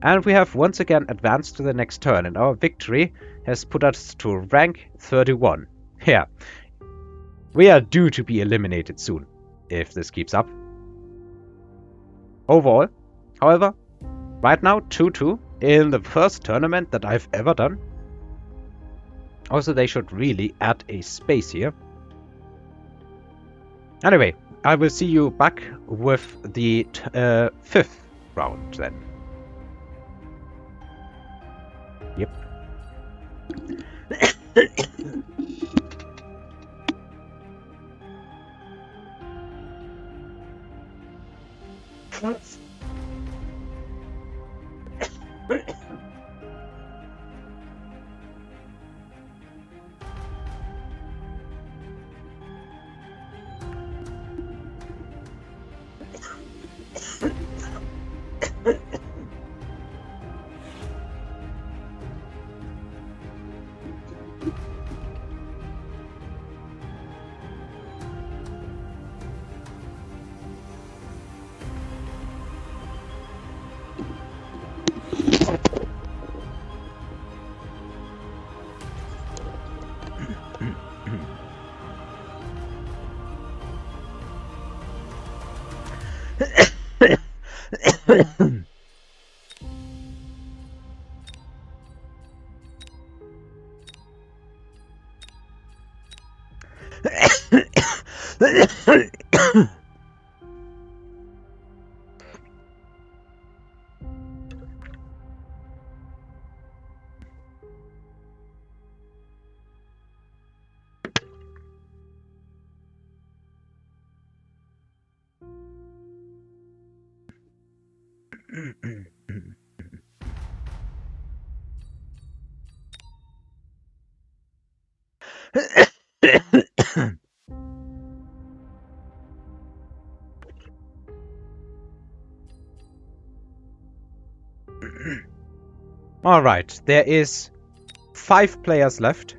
And we have once again advanced to the next turn, and our victory has put us to rank 31. Yeah, we are due to be eliminated soon, if this keeps up. Overall, however, right now 2-2 in the first tournament that I've ever done. Also, they should really add a space here. Anyway, I will see you back with the 5th round then. Yep. Alright, there is 5 players left,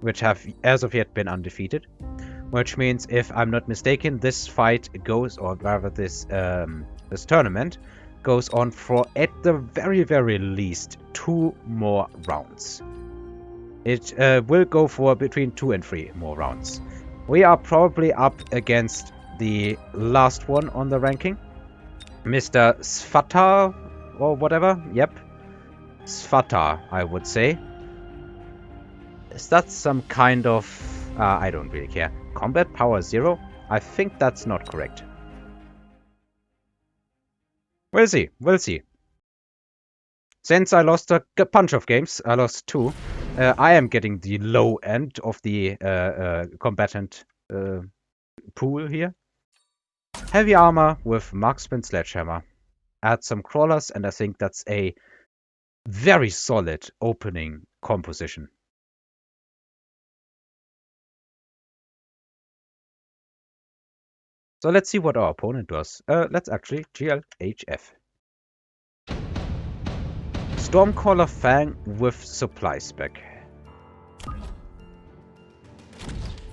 which have as of yet been undefeated. Which means, if I'm not mistaken, this fight goes, or rather this tournament goes on for, at the very, very least, 2 more rounds. It will go for between 2 and 3 more rounds. We are probably up against the last one on the ranking. Mr. Svatar, or whatever. Yep. Svatar, I would say. Is that some kind of... I don't really care. Combat power 0? I think that's not correct. We'll see. We'll see. Since I lost a bunch of games, I lost 2, I am getting the low end of the combatant pool here. Heavy armor with marksman sledgehammer. Add some crawlers, and I think that's a very solid opening composition. So let's see what our opponent does. Let's actually GLHF. Stormcaller Fang with supply spec.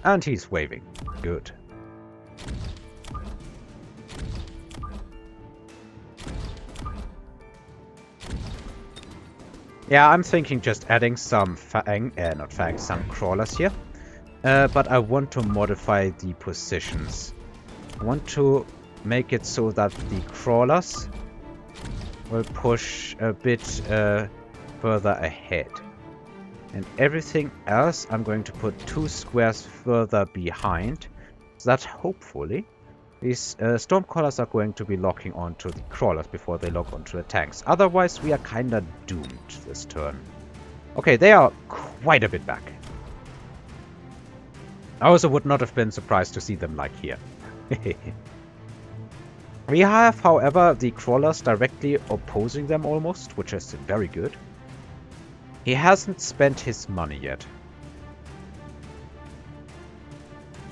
And he's waving. Good. Yeah, I'm thinking just adding some some crawlers here. But I want to modify the positions. I want to make it so that the crawlers will push a bit further ahead. And everything else I'm going to put 2 squares further behind, so that hopefully these Stormcallers are going to be locking onto the crawlers before they lock onto the tanks. Otherwise, we are kinda doomed this turn. Okay, they are quite a bit back. I also would not have been surprised to see them like here. We have, however, the crawlers directly opposing them almost, which is very good. He hasn't spent his money yet.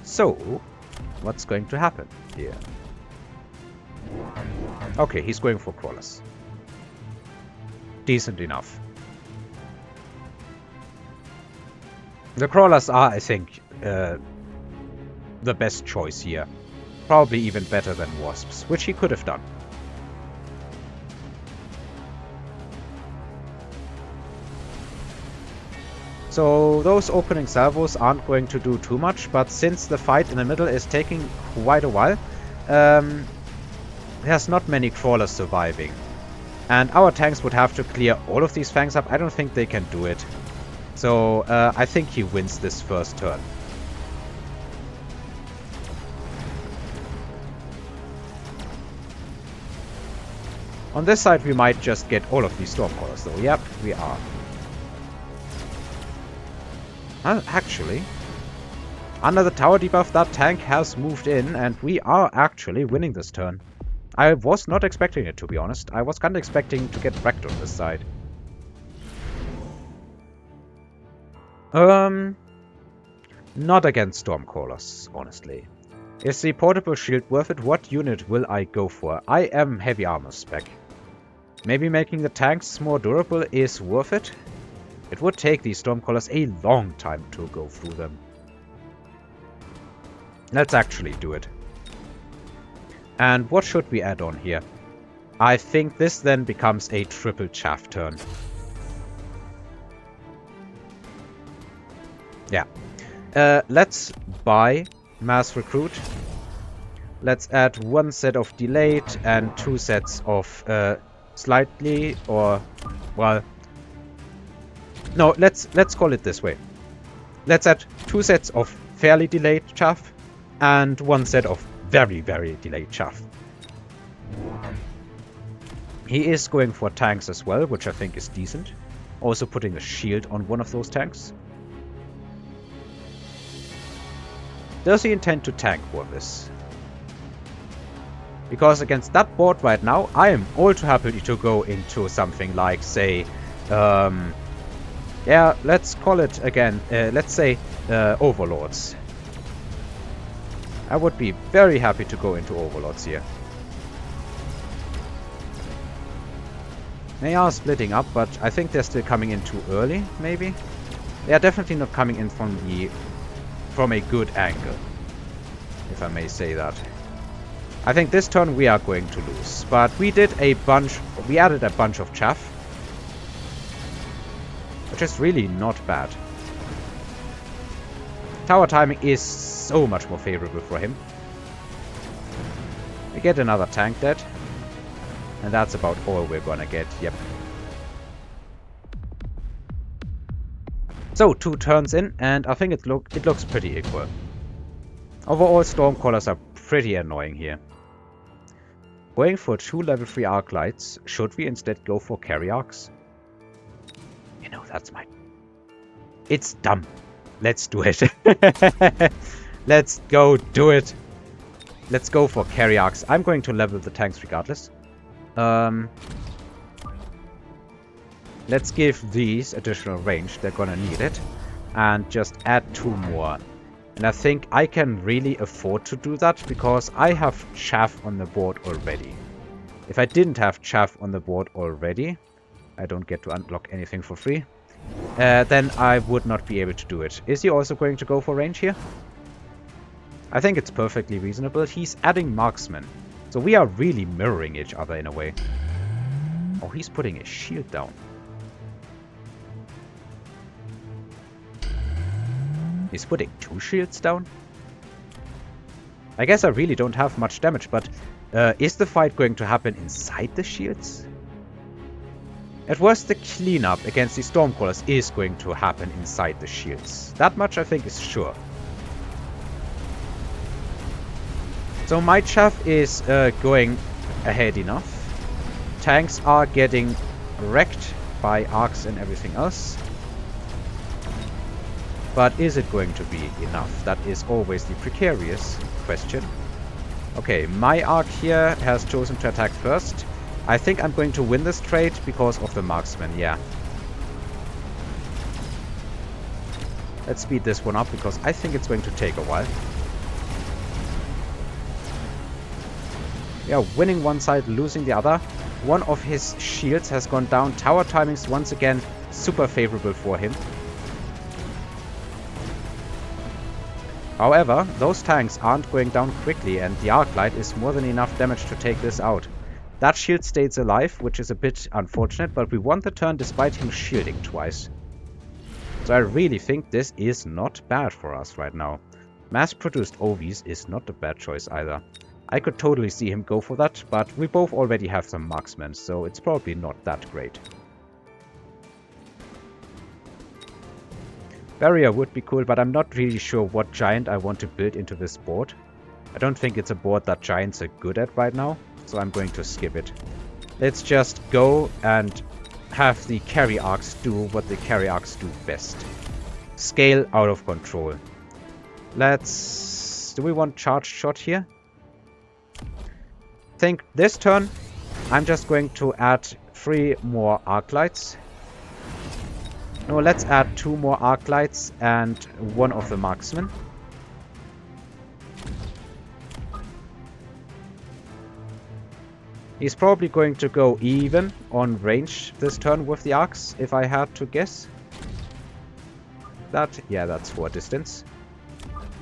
So, what's going to happen here? Okay, he's going for crawlers. Decent enough. The crawlers are, I think, the best choice here. Probably even better than wasps, which he could have done. So those opening salvos aren't going to do too much, but since the fight in the middle is taking quite a while, there's not many crawlers surviving. And our tanks would have to clear all of these fangs up. I don't think they can do it. So I think he wins this first turn. On this side we might just get all of these Stormcallers though. Yep, we are. Actually, under the tower debuff that tank has moved in and we are actually winning this turn. I was not expecting it, to be honest. I was kind of expecting to get wrecked on this side. Not against Stormcallers, honestly. Is the portable shield worth it? What unit will I go for? I am heavy armor spec. Maybe making the tanks more durable is worth it. It would take these Stormcallers a long time to go through them. Let's actually do it. And what should we add on here? I think this then becomes a triple chaff turn. Yeah. Let's buy mass recruit. Let's add one set of delayed and two sets of slightly or, well, no, let's call it this way. Let's add two sets of fairly delayed chaff and one set of very, very delayed chaff. He is going for tanks as well, which I think is decent. Also putting a shield on one of those tanks. Does he intend to tank for this? Because against that board right now, I am all too happy to go into something like, say, yeah, let's call it again, let's say Overlords. I would be very happy to go into Overlords here. They are splitting up, but I think they're still coming in too early, maybe? They are definitely not coming in from a good angle, if I may say that. I think this turn we are going to lose, but we added a bunch of chaff, which is really not bad. Tower timing is so much more favorable for him. We get another tank dead, and that's about all we're gonna get, yep. So, 2 turns in, and I think it looks pretty equal. Overall, Stormcallers are pretty annoying here. Going for 2 level 3 Arclights, should we instead go for carry arcs? You know, that's my... It's dumb. Let's do it. Let's go do it. Let's go for carry arcs. I'm going to level the tanks regardless. Let's give these additional range. They're gonna need it. And just add 2 more. And I think I can really afford to do that because I have chaff on the board already. If I didn't have chaff on the board already, I don't get to unlock anything for free, then I would not be able to do it. Is he also going to go for range here? I think it's perfectly reasonable. He's adding marksman. So we are really mirroring each other in a way. Oh, he's putting a shield down. He's putting 2 shields down? I guess I really don't have much damage, but is the fight going to happen inside the shields? At worst, the cleanup against the Stormcallers is going to happen inside the shields. That much I think is sure. So my chaff is going ahead enough. Tanks are getting wrecked by arcs and everything else. But is it going to be enough? That is always the precarious question. Okay, my arc here has chosen to attack first. I think I'm going to win this trade because of the marksman, yeah. Let's speed this one up because I think it's going to take a while. Yeah, winning one side, losing the other. One of his shields has gone down. Tower timings once again super favorable for him. However, those tanks aren't going down quickly and the Arclight is more than enough damage to take this out. That shield stays alive, which is a bit unfortunate, but we won the turn despite him shielding twice. So I really think this is not bad for us right now. Mass-produced OVs is not a bad choice either. I could totally see him go for that, but we both already have some marksmen, so it's probably not that great. Barrier would be cool, but I'm not really sure what giant I want to build into this board. I don't think it's a board that giants are good at right now, so I'm going to skip it. Let's just go and have the carry arcs do what the carry arcs do best. Scale out of control. Let's... do we want charged shot here? I think this turn I'm just going to add 3 more Arclights. No, let's add 2 more Arclights and 1 of the marksmen. He's probably going to go even on range this turn with the arcs, if I had to guess. That, yeah, that's for distance.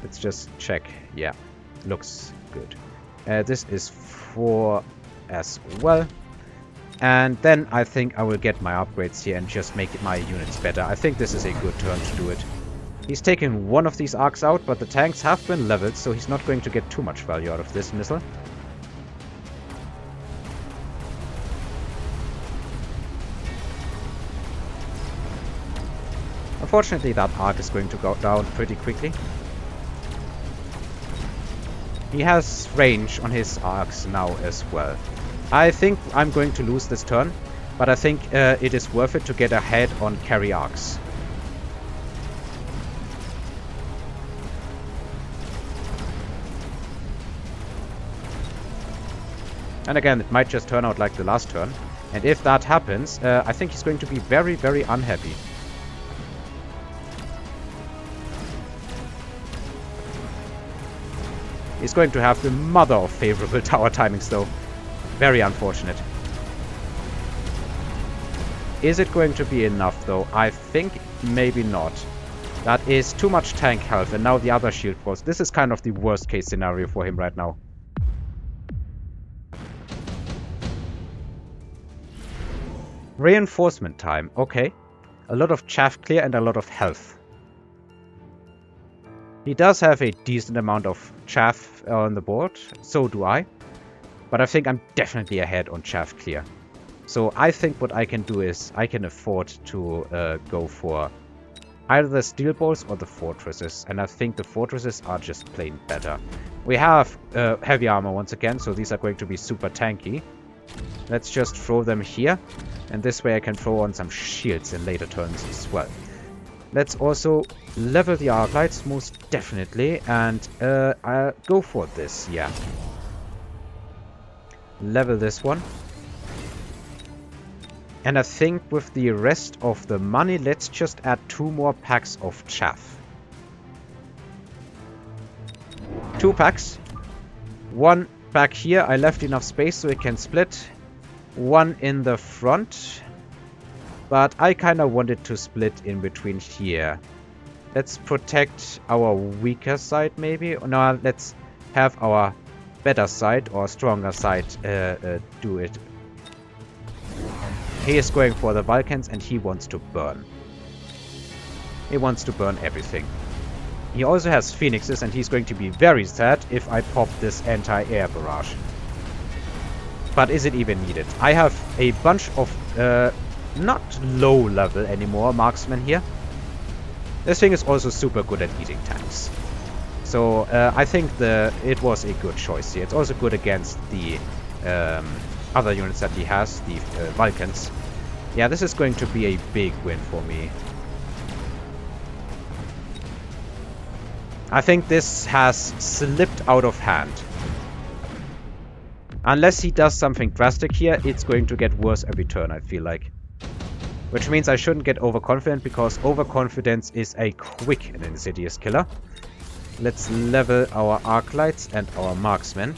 Let's just check. Yeah, looks good. This is 4 as well. And then I think I will get my upgrades here and just make my units better. I think this is a good turn to do it. He's taking 1 of these arcs out, but the tanks have been leveled, so he's not going to get too much value out of this missile. Unfortunately, that arc is going to go down pretty quickly. He has range on his arcs now as well. I think I'm going to lose this turn, but I think it is worth it to get ahead on carry arcs. And again, it might just turn out like the last turn. And if that happens, I think he's going to be very, very unhappy. He's going to have the mother of favorable tower timings though. Very unfortunate. Is it going to be enough though? I think maybe not. That is too much tank health, and now the other shield force. This is kind of the worst case scenario for him right now. Reinforcement time. Okay. A lot of chaff clear and a lot of health. He does have a decent amount of chaff on the board. So do I. But I think I'm definitely ahead on chaff clear. So I think what I can do is I can afford to go for either the steel balls or the fortresses. And I think the fortresses are just plain better. We have heavy armor once again, so these are going to be super tanky. Let's just throw them here. And this way I can throw on some shields in later turns as well. Let's also level the Arclights most definitely. And I'll go for this, yeah. Level this one. And I think with the rest of the money, let's just add 2 more packs of chaff. 2 packs. 1 pack here. I left enough space so it can split. 1 in the front. But I kind of wanted to split in between here. Let's protect our weaker side maybe. No, let's have our better side or stronger side do it. He is going for the Vulcans and he wants to burn. He wants to burn everything. He also has Phoenixes and he's going to be very sad if I pop this anti-air barrage. But is it even needed? I have a bunch of not low level anymore marksmen here. This thing is also super good at eating tanks. So I think it was a good choice here. It's also good against the other units that he has, the Vulcans. Yeah, this is going to be a big win for me. I think this has slipped out of hand. Unless he does something drastic here, it's going to get worse every turn, I feel like. Which means I shouldn't get overconfident, because overconfidence is a quick and insidious killer. Let's level our Arclights and our marksmen.